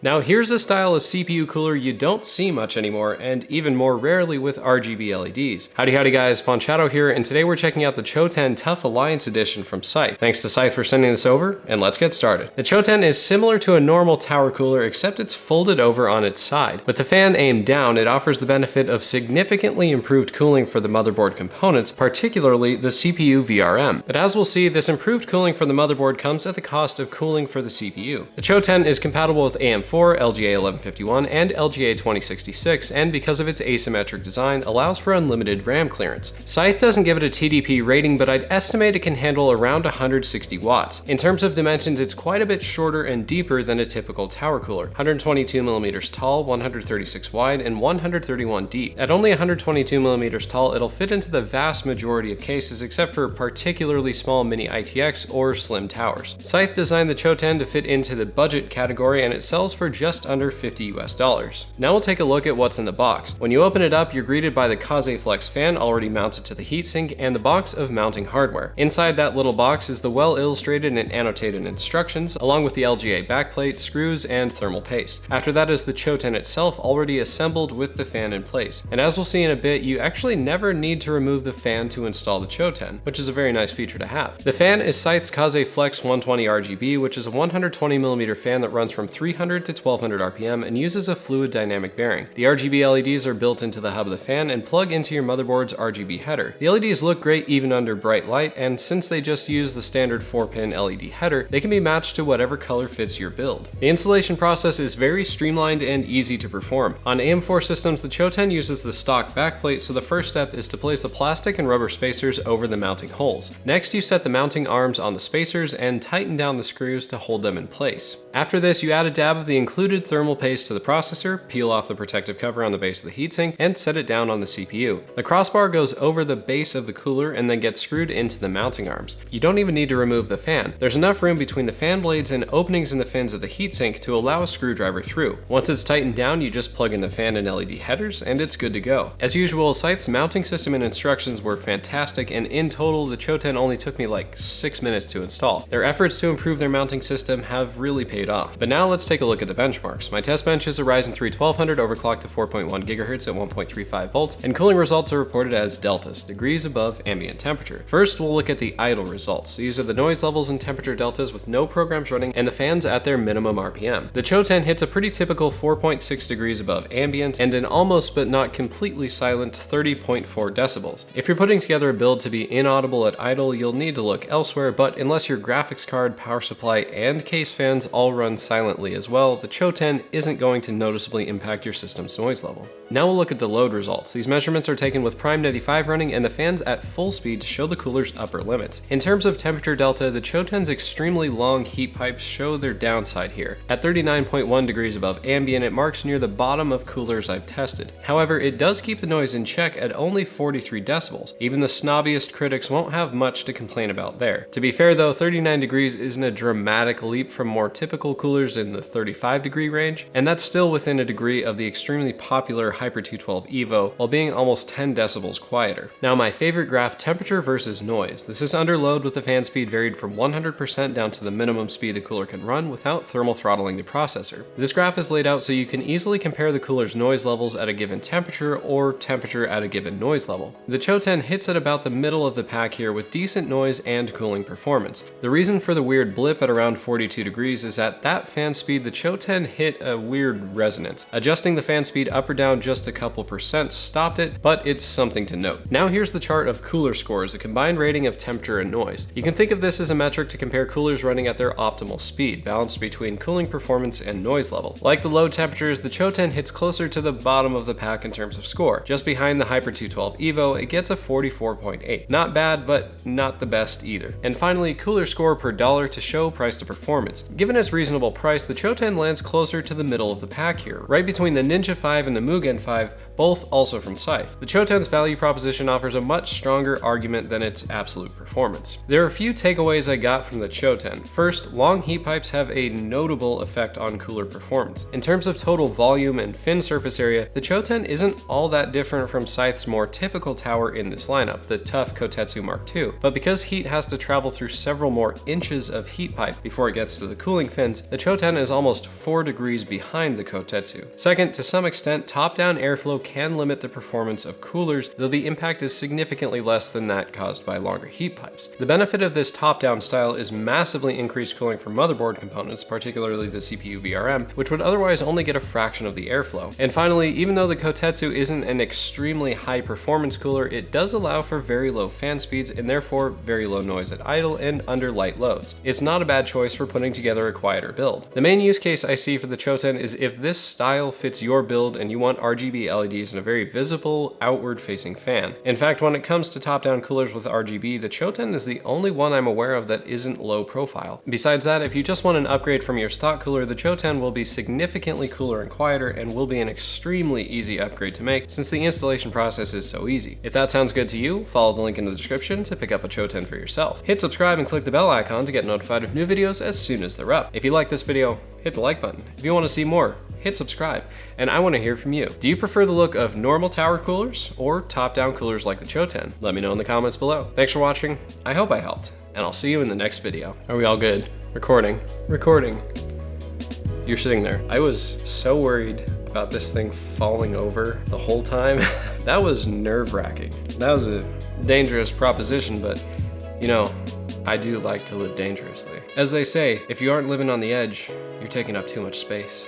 Now here's a style of CPU cooler you don't see much anymore, and even more rarely with RGB LEDs. Howdy guys, Ponchato here, and today we're checking out the Choten TUF Alliance Edition from Scythe. Thanks to Scythe for sending this over, and let's get started. The Choten is similar to a normal tower cooler, except it's folded over on its side. With the fan aimed down, it offers the benefit of significantly improved cooling for the motherboard components, particularly the CPU VRM. But as we'll see, this improved cooling for the motherboard comes at the cost of cooling for the CPU. The Choten is compatible with AM4, LGA 1151, and LGA 2066, and because of its asymmetric design, allows for unlimited RAM clearance. Scythe doesn't give it a TDP rating, but I'd estimate it can handle around 160 watts. In terms of dimensions, it's quite a bit shorter and deeper than a typical tower cooler, 122mm tall, 136 wide, and 131 deep. At only 122mm tall, it'll fit into the vast majority of cases, except for particularly small mini ITX or slim towers. Scythe designed the Choten to fit into the budget category, and it sells for just under $50 US. Now we'll take a look at what's in the box. When you open it up, you're greeted by the Kaze Flex fan already mounted to the heatsink and the box of mounting hardware. Inside that little box is the well-illustrated and annotated instructions, along with the LGA backplate, screws, and thermal paste. After that is the Choten itself already assembled with the fan in place. And as we'll see in a bit, you actually never need to remove the fan to install the Choten, which is a very nice feature to have. The fan is Scythe's Kaze Flex 120 RGB, which is a 120mm fan that runs from 300 to 1200 RPM and uses a fluid dynamic bearing. The RGB LEDs are built into the hub of the fan and plug into your motherboard's RGB header. The LEDs look great even under bright light, and since they just use the standard 4-pin LED header, they can be matched to whatever color fits your build. The installation process is very streamlined and easy to perform. On AM4 systems, the Choten uses the stock backplate, so the first step is to place the plastic and rubber spacers over the mounting holes. Next, you set the mounting arms on the spacers and tighten down the screws to hold them in place. After this, you add a dab of the included thermal paste to the processor, peel off the protective cover on the base of the heatsink, and set it down on the CPU. The crossbar goes over the base of the cooler and then gets screwed into the mounting arms. You don't even need to remove the fan. There's enough room between the fan blades and openings in the fins of the heatsink to allow a screwdriver through. Once it's tightened down, you just plug in the fan and LED headers, and it's good to go. As usual, Scythe's mounting system and instructions were fantastic, and in total, the Choten only took me like 6 minutes to install. Their efforts to improve their mounting system have really paid off. But now let's take a look at the benchmarks. My test bench is a Ryzen 3 1200 overclocked to 4.1 GHz at 1.35 volts, and cooling results are reported as deltas, degrees above ambient temperature. First, we'll look at the idle results. These are the noise levels and temperature deltas with no programs running and the fans at their minimum RPM. The Choten hits a pretty typical 4.6 degrees above ambient and an almost but not completely silent 30.4 decibels. If you're putting together a build to be inaudible at idle, you'll need to look elsewhere, but unless your graphics card, power supply, and case fans all run silently as well, the Choten isn't going to noticeably impact your system's noise level. Now we'll look at the load results. These measurements are taken with Prime 95 running and the fans at full speed to show the cooler's upper limits. In terms of temperature delta, the Choten's extremely long heat pipes show their downside here. At 39.1 degrees above ambient, it marks near the bottom of coolers I've tested. However, it does keep the noise in check at only 43 decibels. Even the snobbiest critics won't have much to complain about there. To be fair though, 39 degrees isn't a dramatic leap from more typical coolers in the 35-degree range, and that's still within a degree of the extremely popular Hyper 212 Evo, while being almost 10 decibels quieter. Now my favorite graph, temperature versus noise. This is under load with the fan speed varied from 100% down to the minimum speed the cooler can run without thermal throttling the processor. This graph is laid out so you can easily compare the cooler's noise levels at a given temperature or temperature at a given noise level. The Choten hits at about the middle of the pack here with decent noise and cooling performance. The reason for the weird blip at around 42 degrees is at that fan speed the Choten hit a weird resonance. Adjusting the fan speed up or down just a couple percent stopped it, but it's something to note. Now here's the chart of cooler scores, a combined rating of temperature and noise. You can think of this as a metric to compare coolers running at their optimal speed, balanced between cooling performance and noise level. Like the low temperatures, the Choten hits closer to the bottom of the pack in terms of score. Just behind the Hyper 212 Evo, it gets a 44.8. Not bad, but not the best either. And finally, cooler score per dollar to show price to performance. Given its reasonable price, the Choten lands closer to the middle of the pack here, right between the Ninja 5 and the Mugen 5, both also from Scythe. The Choten's value proposition offers a much stronger argument than its absolute performance. There are a few takeaways I got from the Choten. First, long heat pipes have a notable effect on cooler performance. In terms of total volume and fin surface area, the Choten isn't all that different from Scythe's more typical tower in this lineup, the TUF Kotetsu Mark II. But because heat has to travel through several more inches of heat pipe before it gets to the cooling fins, the Choten is almost 4 degrees behind the kotetsu. Second, to some extent, top-down airflow can limit the performance of coolers, though the impact is significantly less than that caused by longer heat pipes. The benefit of this top-down style is massively increased cooling for motherboard components, particularly the CPU VRM, which would otherwise only get a fraction of the airflow. And finally, even though the kotetsu isn't an extremely high-performance cooler, it does allow for very low fan speeds and therefore very low noise at idle and under light loads. It's not a bad choice for putting together a quieter build. The main use case I see for the Choten is if this style fits your build and you want RGB LEDs and a very visible, outward-facing fan. In fact, when it comes to top-down coolers with RGB, the Choten is the only one I'm aware of that isn't low profile. Besides that, if you just want an upgrade from your stock cooler, the Choten will be significantly cooler and quieter and will be an extremely easy upgrade to make since the installation process is so easy. If that sounds good to you, follow the link in the description to pick up a Choten for yourself. Hit subscribe and click the bell icon to get notified of new videos as soon as they're up. If you like this video, hit the like button. If you want to see more, hit subscribe. And I want to hear from you. Do you prefer the look of normal tower coolers or top-down coolers like the Choten? Let me know in the comments below. Thanks for watching. I hope I helped, and I'll see you in the next video. Are we all good? Recording. Recording. You're sitting there. I was so worried about this thing falling over the whole time. That was nerve-wracking. That was a dangerous proposition, but you know, I do like to live dangerously. As they say, if you aren't living on the edge, you're taking up too much space.